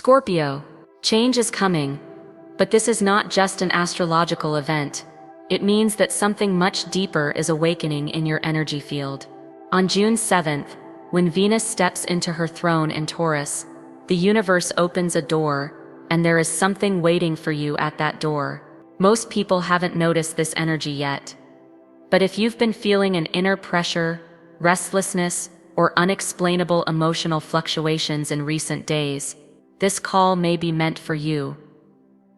Scorpio, change is coming, but this is not just an astrological event. It means that something much deeper is awakening in your energy field. On June 7th, when Venus steps into her throne in Taurus, the universe opens a door, and there is something waiting for you at that door. Most people haven't noticed this energy yet. But if you've been feeling an inner pressure, restlessness, or unexplainable emotional fluctuations in recent days, this call may be meant for you.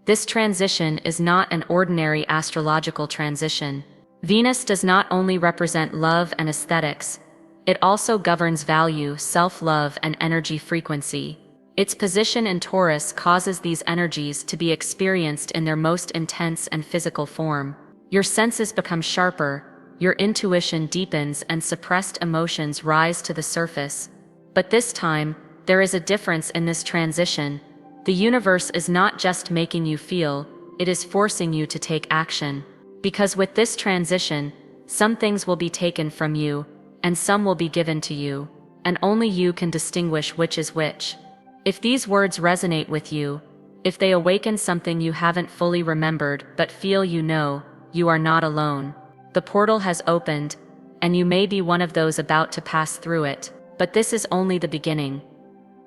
This transition is not an ordinary astrological transition. Venus does not only represent love and aesthetics, it also governs value, self-love, and energy frequency. Its position in Taurus causes these energies to be experienced in their most intense and physical form. Your senses become sharper, your intuition deepens, and suppressed emotions rise to the surface. But this time, there is a difference in this transition. The universe is not just making you feel, it is forcing you to take action. Because with this transition, some things will be taken from you, and some will be given to you, and only you can distinguish which is which. If these words resonate with you, if they awaken something you haven't fully remembered but feel you are not alone. The portal has opened, and you may be one of those about to pass through it, but this is only the beginning.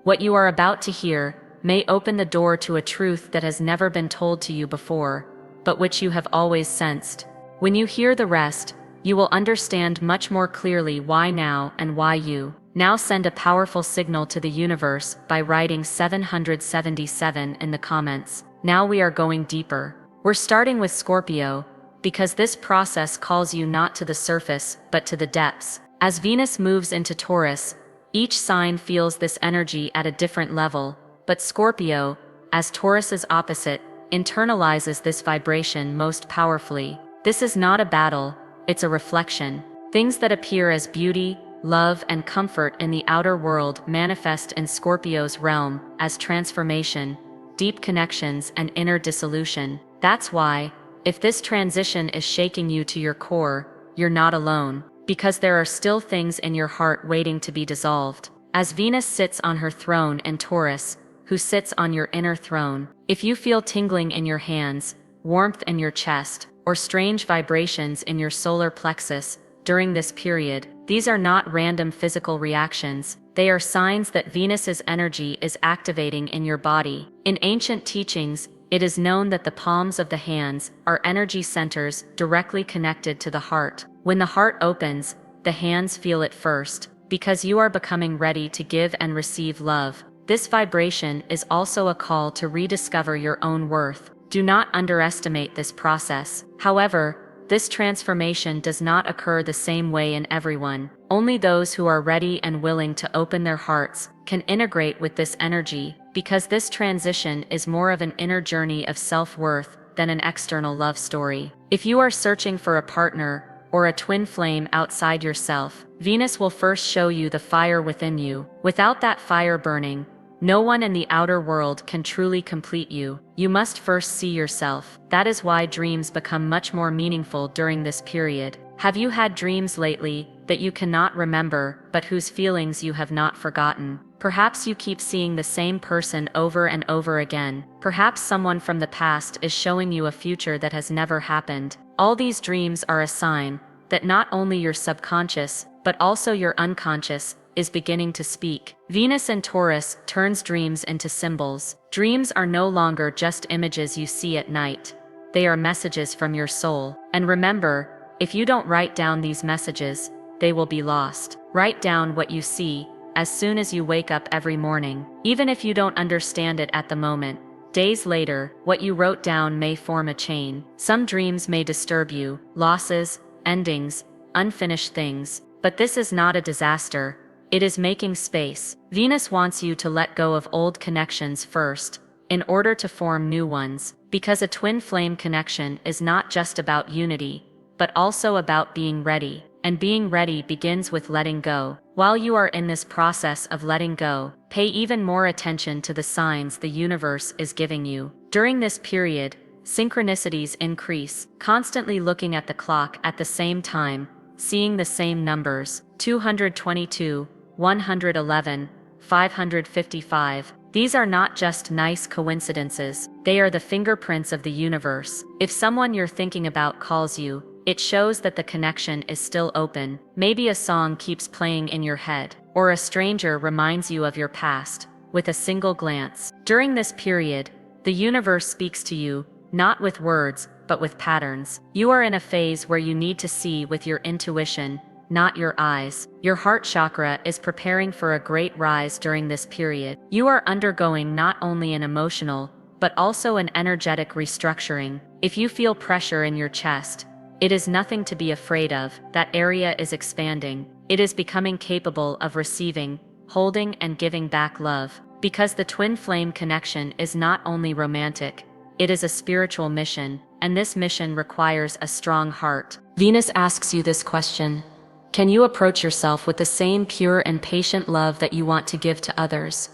What you are about to hear may open the door to a truth that has never been told to you before, but which you have always sensed. When you hear the rest, you will understand much more clearly why now and why you. Now send a powerful signal to the universe by writing 777 in the comments. Now we are going deeper. We're starting with Scorpio, because this process calls you not to the surface, but to the depths. As Venus moves into Taurus, each sign feels this energy at a different level, but Scorpio, as Taurus's opposite, internalizes this vibration most powerfully. This is not a battle, it's a reflection. Things that appear as beauty, love, and comfort in the outer world manifest in Scorpio's realm as transformation, deep connections, and inner dissolution. That's why, if this transition is shaking you to your core, you're not alone, because there are still things in your heart waiting to be dissolved. As Venus sits on her throne in Taurus, who sits on your inner throne, if you feel tingling in your hands, warmth in your chest, or strange vibrations in your solar plexus during this period, these are not random physical reactions. They are signs that Venus's energy is activating in your body. In ancient teachings, it is known that the palms of the hands are energy centers directly connected to the heart. When the heart opens, the hands feel it first, because you are becoming ready to give and receive love. This vibration is also a call to rediscover your own worth. Do not underestimate this process. However, this transformation does not occur the same way in everyone. Only those who are ready and willing to open their hearts can integrate with this energy, because this transition is more of an inner journey of self-worth than an external love story. If you are searching for a partner or a twin flame outside yourself, Venus will first show you the fire within you. Without that fire burning, no one in the outer world can truly complete you. You must first see yourself. That is why dreams become much more meaningful during this period. Have you had dreams lately that you cannot remember, but whose feelings you have not forgotten? Perhaps you keep seeing the same person over and over again. Perhaps someone from the past is showing you a future that has never happened. All these dreams are a sign that not only your subconscious, but also your unconscious, is beginning to speak. Venus in Taurus turns dreams into symbols. Dreams are no longer just images you see at night. They are messages from your soul. And remember, if you don't write down these messages, they will be lost. Write down what you see as soon as you wake up every morning. Even if you don't understand it at the moment, days later, what you wrote down may form a chain. Some dreams may disturb you, losses, endings, unfinished things, but this is not a disaster. It is making space. Venus wants you to let go of old connections first, in order to form new ones, because a twin flame connection is not just about unity, but also about being ready. And being ready begins with letting go. While you are in this process of letting go, pay even more attention to the signs the universe is giving you. During this period, synchronicities increase, constantly looking at the clock at the same time, seeing the same numbers, 222, 111, 555, These are not just nice coincidences, they are the fingerprints of the universe. If someone you're thinking about calls you, it shows that the connection is still open. Maybe a song keeps playing in your head, or a stranger reminds you of your past, with a single glance. During this period, the universe speaks to you, not with words, but with patterns. You are in a phase where you need to see with your intuition, not your eyes. Your heart chakra is preparing for a great rise during this period. You are undergoing not only an emotional, but also an energetic restructuring. If you feel pressure in your chest, it is nothing to be afraid of. That area is expanding. It is becoming capable of receiving, holding, and giving back love. Because the twin flame connection is not only romantic, it is a spiritual mission, and this mission requires a strong heart. Venus asks you this question: can you approach yourself with the same pure and patient love that you want to give to others?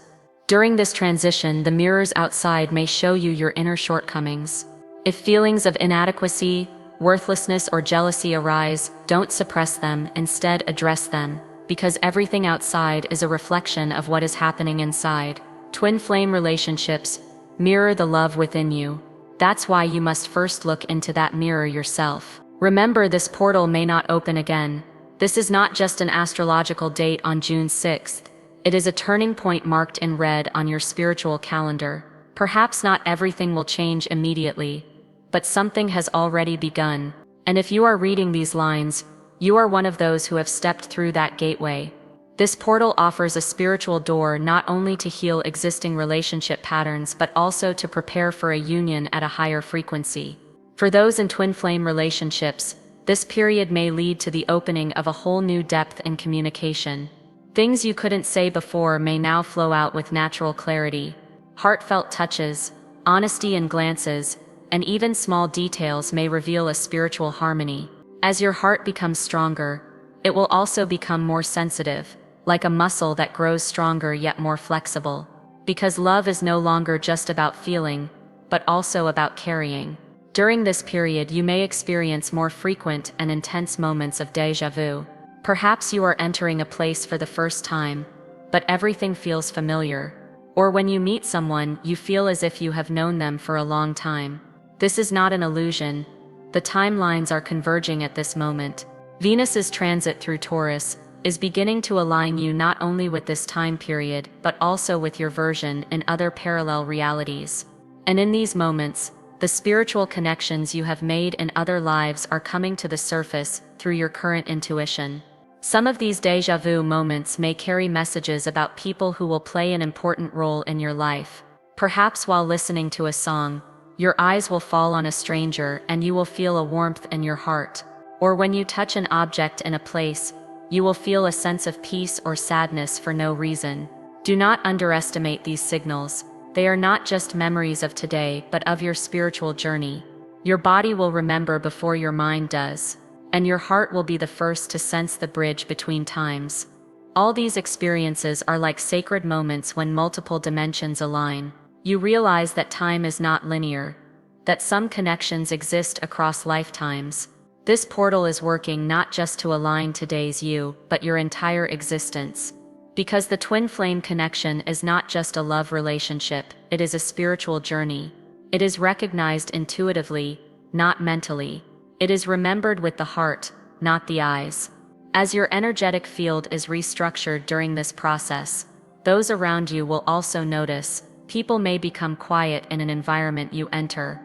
During this transition, the mirrors outside may show you your inner shortcomings. If feelings of inadequacy, worthlessness, or jealousy arise, don't suppress them, instead address them, because everything outside is a reflection of what is happening inside. Twin flame relationships mirror the love within you. That's why you must first look into that mirror yourself. Remember, this portal may not open again. This is not just an astrological date on June 6th. It is a turning point marked in red on your spiritual calendar. Perhaps not everything will change immediately, but something has already begun. And if you are reading these lines, you are one of those who have stepped through that gateway. This portal offers a spiritual door not only to heal existing relationship patterns but also to prepare for a union at a higher frequency. For those in twin flame relationships, this period may lead to the opening of a whole new depth in communication. Things you couldn't say before may now flow out with natural clarity. Heartfelt touches, honesty in glances, and even small details may reveal a spiritual harmony. As your heart becomes stronger, it will also become more sensitive, like a muscle that grows stronger yet more flexible. Because love is no longer just about feeling, but also about carrying. During this period, you may experience more frequent and intense moments of déjà vu. Perhaps you are entering a place for the first time, but everything feels familiar. Or when you meet someone, you feel as if you have known them for a long time. This is not an illusion. The timelines are converging at this moment. Venus's transit through Taurus is beginning to align you not only with this time period, but also with your version in other parallel realities. And in these moments, the spiritual connections you have made in other lives are coming to the surface through your current intuition. Some of these déjà vu moments may carry messages about people who will play an important role in your life. Perhaps while listening to a song, your eyes will fall on a stranger and you will feel a warmth in your heart. Or when you touch an object in a place, you will feel a sense of peace or sadness for no reason. Do not underestimate these signals. They are not just memories of today, but of your spiritual journey. Your body will remember before your mind does, and your heart will be the first to sense the bridge between times. All these experiences are like sacred moments when multiple dimensions align. You realize that time is not linear, that some connections exist across lifetimes. This portal is working not just to align today's you, but your entire existence. Because the twin flame connection is not just a love relationship, it is a spiritual journey. It is recognized intuitively, not mentally. It is remembered with the heart, not the eyes. As your energetic field is restructured during this process, those around you will also notice. People may become quiet in an environment you enter.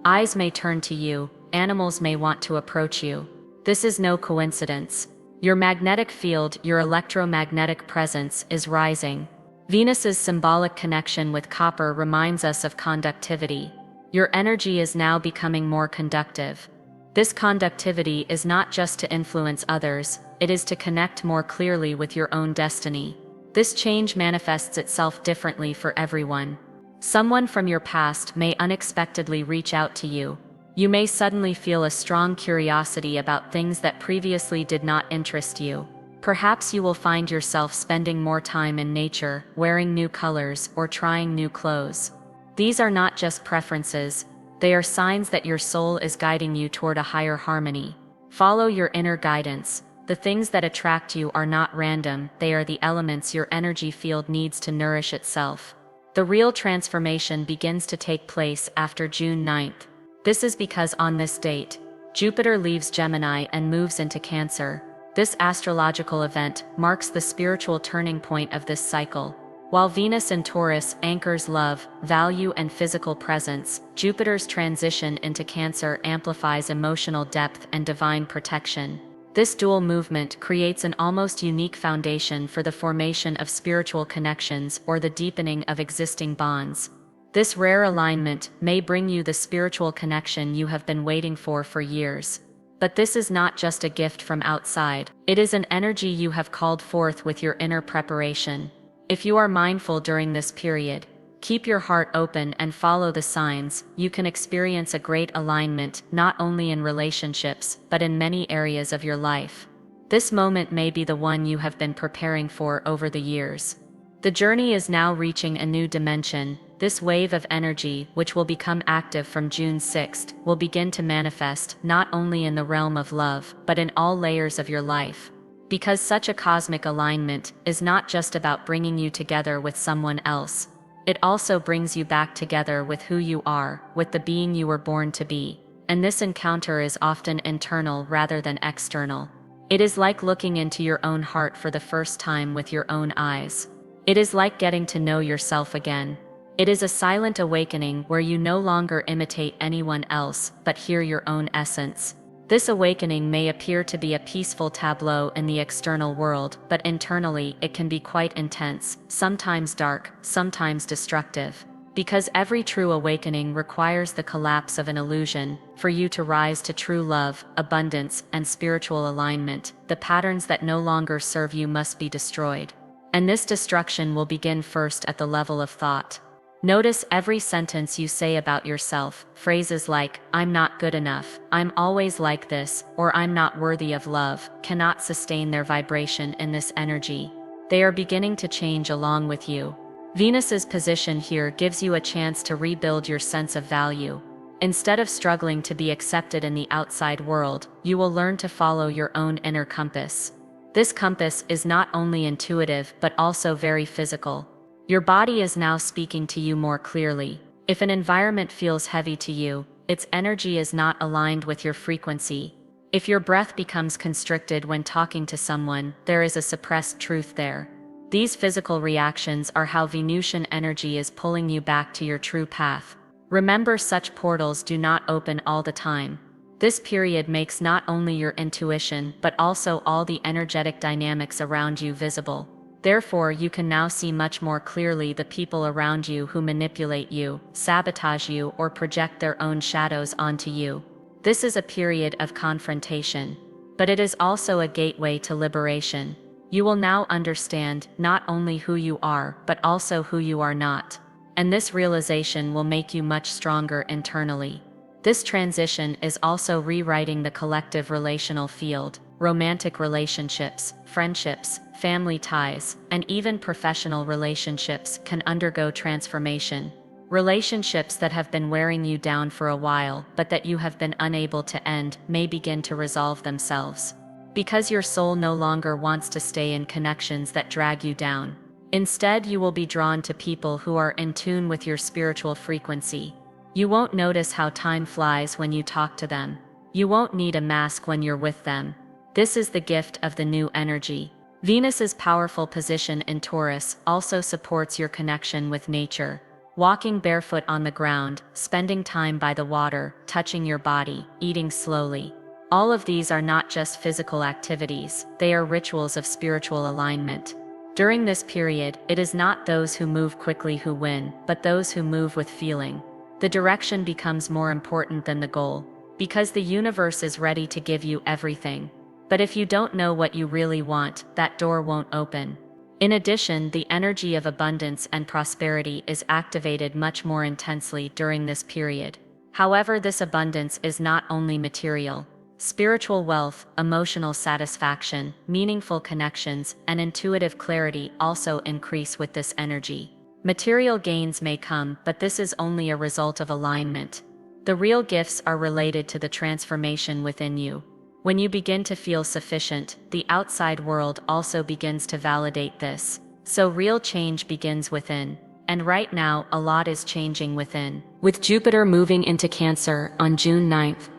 Eyes may turn to you, animals may want to approach you. This is no coincidence. Your magnetic field, your electromagnetic presence, is rising. Venus's symbolic connection with copper reminds us of conductivity. Your energy is now becoming more conductive. This conductivity is not just to influence others, it is to connect more clearly with your own destiny. This change manifests itself differently for everyone. Someone from your past may unexpectedly reach out to you. You may suddenly feel a strong curiosity about things that previously did not interest you. Perhaps you will find yourself spending more time in nature, wearing new colors, or trying new clothes. These are not just preferences, they are signs that your soul is guiding you toward a higher harmony. Follow your inner guidance. The things that attract you are not random, they are the elements your energy field needs to nourish itself. The real transformation begins to take place after June 9th. This is because on this date, Jupiter leaves Gemini and moves into Cancer. This astrological event marks the spiritual turning point of this cycle. While Venus in Taurus anchors love, value, and physical presence, Jupiter's transition into Cancer amplifies emotional depth and divine protection. This dual movement creates an almost unique foundation for the formation of spiritual connections or the deepening of existing bonds. This rare alignment may bring you the spiritual connection you have been waiting for years. But this is not just a gift from outside, it is an energy you have called forth with your inner preparation. If you are mindful during this period, keep your heart open and follow the signs, you can experience a great alignment not only in relationships but in many areas of your life. This moment may be the one you have been preparing for over the years. The journey is now reaching a new dimension. This wave of energy, which will become active from June 6th, will begin to manifest not only in the realm of love but in all layers of your life. Because such a cosmic alignment is not just about bringing you together with someone else, it also brings you back together with who you are, with the being you were born to be. And this encounter is often internal rather than external. It is like looking into your own heart for the first time with your own eyes. It is like getting to know yourself again. It is a silent awakening where you no longer imitate anyone else but hear your own essence. This awakening may appear to be a peaceful tableau in the external world, but internally it can be quite intense, sometimes dark, sometimes destructive. Because every true awakening requires the collapse of an illusion, for you to rise to true love, abundance, and spiritual alignment, the patterns that no longer serve you must be destroyed. And this destruction will begin first at the level of thought. Notice every sentence you say about yourself. Phrases like, "I'm not good enough," "I'm always like this," or "I'm not worthy of love," cannot sustain their vibration in this energy. They are beginning to change along with you. Venus's position here gives you a chance to rebuild your sense of value. Instead of struggling to be accepted in the outside world, you will learn to follow your own inner compass. This compass is not only intuitive but also very physical. Your body is now speaking to you more clearly. If an environment feels heavy to you, its energy is not aligned with your frequency. If your breath becomes constricted when talking to someone, there is a suppressed truth there. These physical reactions are how Venusian energy is pulling you back to your true path. Remember, such portals do not open all the time. This period makes not only your intuition but also all the energetic dynamics around you visible. Therefore, you can now see much more clearly the people around you who manipulate you, sabotage you, or project their own shadows onto you. This is a period of confrontation, but it is also a gateway to liberation. You will now understand not only who you are, but also who you are not. And this realization will make you much stronger internally. This transition is also rewriting the collective relational field. Romantic relationships, friendships, family ties, and even professional relationships can undergo transformation. Relationships that have been wearing you down for a while, but that you have been unable to end, may begin to resolve themselves. Because your soul no longer wants to stay in connections that drag you down. Instead, you will be drawn to people who are in tune with your spiritual frequency. You won't notice how time flies when you talk to them. You won't need a mask when you're with them. This is the gift of the new energy. Venus's powerful position in Taurus also supports your connection with nature. Walking barefoot on the ground, spending time by the water, touching your body, eating slowly. All of these are not just physical activities, they are rituals of spiritual alignment. During this period, it is not those who move quickly who win, but those who move with feeling. The direction becomes more important than the goal, because the universe is ready to give you everything. But if you don't know what you really want, that door won't open. In addition, the energy of abundance and prosperity is activated much more intensely during this period. However, this abundance is not only material. Spiritual wealth, emotional satisfaction, meaningful connections, and intuitive clarity also increase with this energy. Material gains may come, but this is only a result of alignment. The real gifts are related to the transformation within you. When you begin to feel sufficient, the outside world also begins to validate this. So real change begins within. And right now, a lot is changing within. With Jupiter moving into Cancer on June 9th,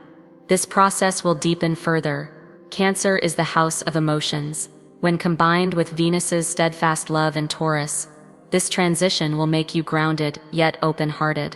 this process will deepen further. Cancer is the house of emotions. When combined with Venus's steadfast love in Taurus, this transition will make you grounded yet open-hearted.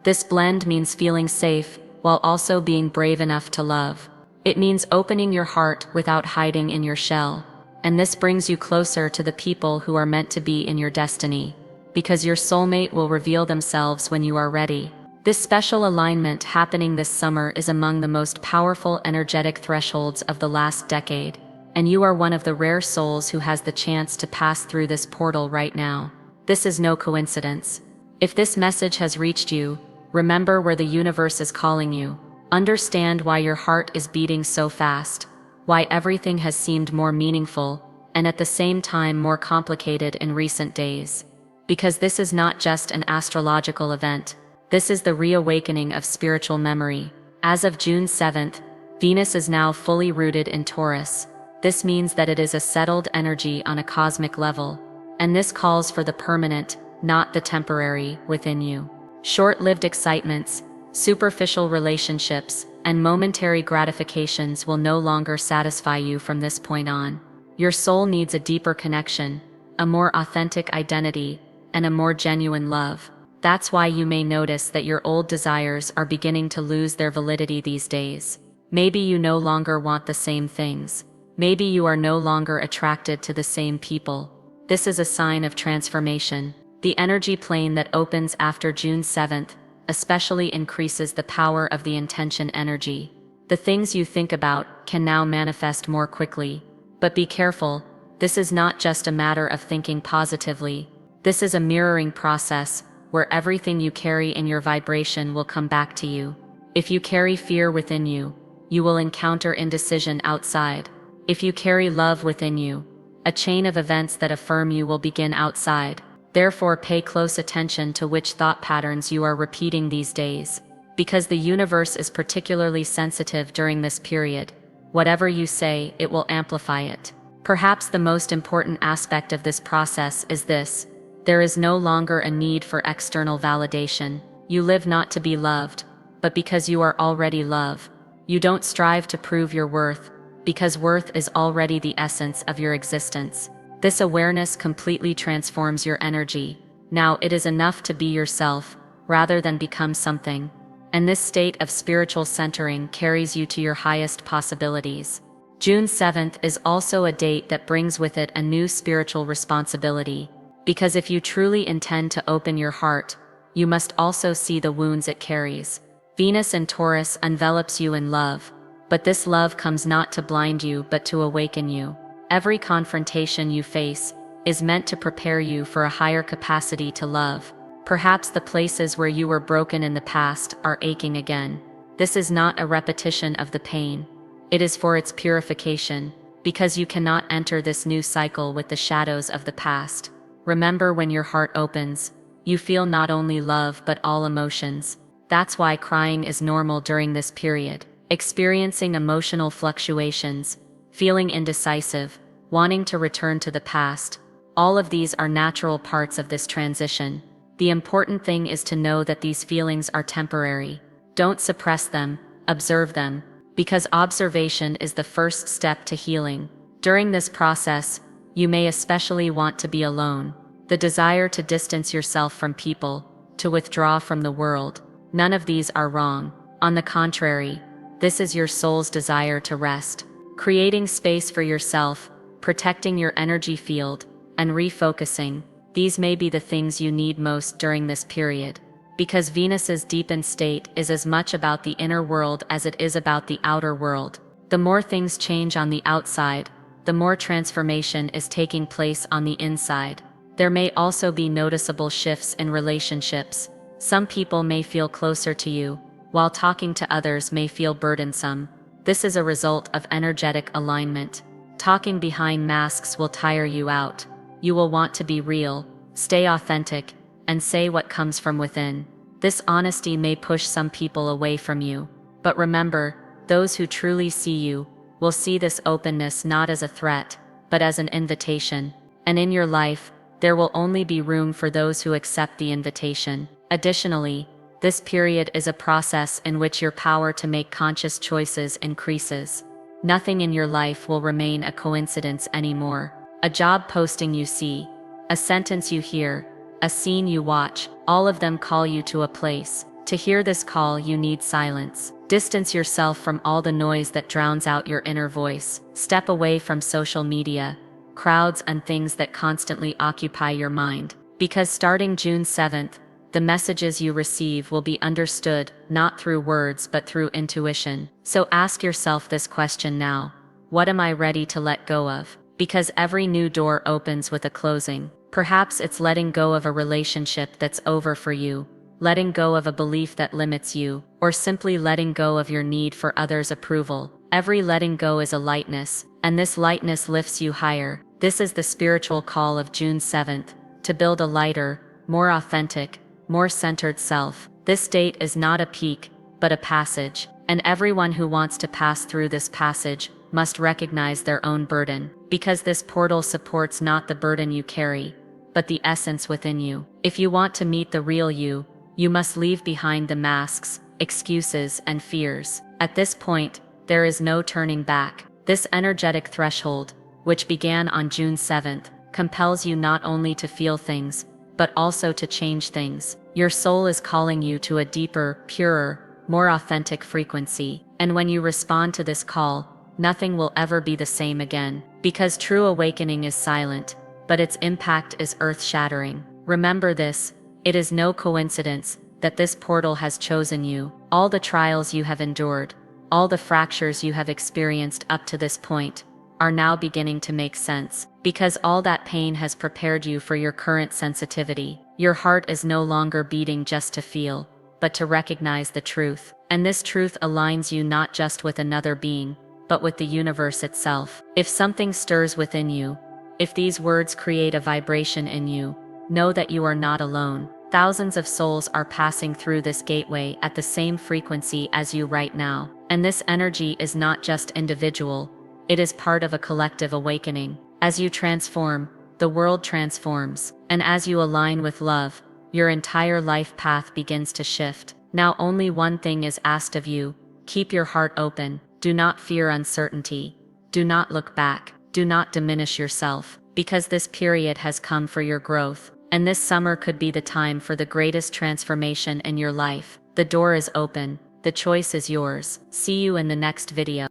This blend means feeling safe while also being brave enough to love. It means opening your heart without hiding in your shell. And this brings you closer to the people who are meant to be in your destiny, because your soulmate will reveal themselves when you are ready. This special alignment happening this summer is among the most powerful energetic thresholds of the last decade, and you are one of the rare souls who has the chance to pass through this portal right now. This is no coincidence. If this message has reached you, remember where the universe is calling you. Understand why your heart is beating so fast, why everything has seemed more meaningful, and at the same time more complicated in recent days. Because this is not just an astrological event, this is the reawakening of spiritual memory. As of June 7th, Venus is now fully rooted in Taurus. This means that it is a settled energy on a cosmic level, and this calls for the permanent, not the temporary, within you. Short-lived excitements, superficial relationships, and momentary gratifications will no longer satisfy you from this point on. Your soul needs a deeper connection, a more authentic identity, and a more genuine love. That's why you may notice that your old desires are beginning to lose their validity these days. Maybe you no longer want the same things. Maybe you are no longer attracted to the same people. This is a sign of transformation. The energy plane that opens after June 7th especially increases the power of the intention energy. The things you think about can now manifest more quickly. But be careful, this is not just a matter of thinking positively. This is a mirroring process where everything you carry in your vibration will come back to you. If you carry fear within you, you will encounter indecision outside. If you carry love within you, a chain of events that affirm you will begin outside. Therefore, pay close attention to which thought patterns you are repeating these days, because the universe is particularly sensitive during this period. Whatever you say, it will amplify it. Perhaps the most important aspect of this process is this: there is no longer a need for external validation. You live not to be loved, but because you are already love. You don't strive to prove your worth, because worth is already the essence of your existence. This awareness completely transforms your energy. Now it is enough to be yourself, rather than become something. And this state of spiritual centering carries you to your highest possibilities. June 7th is also a date that brings with it a new spiritual responsibility. Because if you truly intend to open your heart, you must also see the wounds it carries. Venus in Taurus envelops you in love, but this love comes not to blind you but to awaken you. Every confrontation you face is meant to prepare you for a higher capacity to love. Perhaps the places where you were broken in the past are aching again. This is not a repetition of the pain. It is for its purification, because you cannot enter this new cycle with the shadows of the past. Remember, when your heart opens, you feel not only love but all emotions. That's why crying is normal during this period. Experiencing emotional fluctuations, feeling indecisive, wanting to return to the past, all of these are natural parts of this transition. The important thing is to know that these feelings are temporary. Don't suppress them, observe them, because observation is the first step to healing. During this process, you may especially want to be alone. The desire to distance yourself from people, to withdraw from the world, none of these are wrong. On the contrary, this is your soul's desire to rest. Creating space for yourself, protecting your energy field, and refocusing, these may be the things you need most during this period. Because Venus's deepened state is as much about the inner world as it is about the outer world. The more things change on the outside, the more transformation is taking place on the inside. There may also be noticeable shifts in relationships. Some people may feel closer to you, while talking to others may feel burdensome. This is a result of energetic alignment. Talking behind masks will tire you out. You will want to be real, stay authentic, and say what comes from within. This honesty may push some people away from you. But remember, those who truly see you will see this openness not as a threat, but as an invitation. And in your life, there will only be room for those who accept the invitation. Additionally, this period is a process in which your power to make conscious choices increases. Nothing in your life will remain a coincidence anymore. A job posting you see, a sentence you hear, a scene you watch, all of them call you to a place. To hear this call, you need silence. Distance yourself from all the noise that drowns out your inner voice. Step away from social media, crowds, and things that constantly occupy your mind. Because starting June 7th, the messages you receive will be understood not through words but through intuition. So ask yourself this question now: what am I ready to let go of? Because every new door opens with a closing. Perhaps it's letting go of a relationship that's over for you, letting go of a belief that limits you, or simply letting go of your need for others' approval. Every letting go is a lightness, and this lightness lifts you higher. This is the spiritual call of June 7th, to build a lighter, more authentic, more centered self. This date is not a peak, but a passage, and everyone who wants to pass through this passage must recognize their own burden, because this portal supports not the burden you carry, but the essence within you. If you want to meet the real you, you must leave behind the masks, excuses, and fears. At this point, there is no turning back. This energetic threshold, which began on June 7th, compels you not only to feel things, but also to change things. Your soul is calling you to a deeper, purer, more authentic frequency. And when you respond to this call, nothing will ever be the same again. Because true awakening is silent, but its impact is earth-shattering. Remember this: it is no coincidence that this portal has chosen you. All the trials you have endured, all the fractures you have experienced up to this point, are now beginning to make sense, because all that pain has prepared you for your current sensitivity. Your heart is no longer beating just to feel, but to recognize the truth. And this truth aligns you not just with another being, but with the universe itself. If something stirs within you, if these words create a vibration in you, know that you are not alone. Thousands of souls are passing through this gateway at the same frequency as you right now. And this energy is not just individual, it is part of a collective awakening. As you transform, the world transforms. And as you align with love, your entire life path begins to shift. Now only one thing is asked of you: keep your heart open. Do not fear uncertainty. Do not look back. Do not diminish yourself, because this period has come for your growth. And this summer could be the time for the greatest transformation in your life. The door is open. The choice is yours. See you in the next video.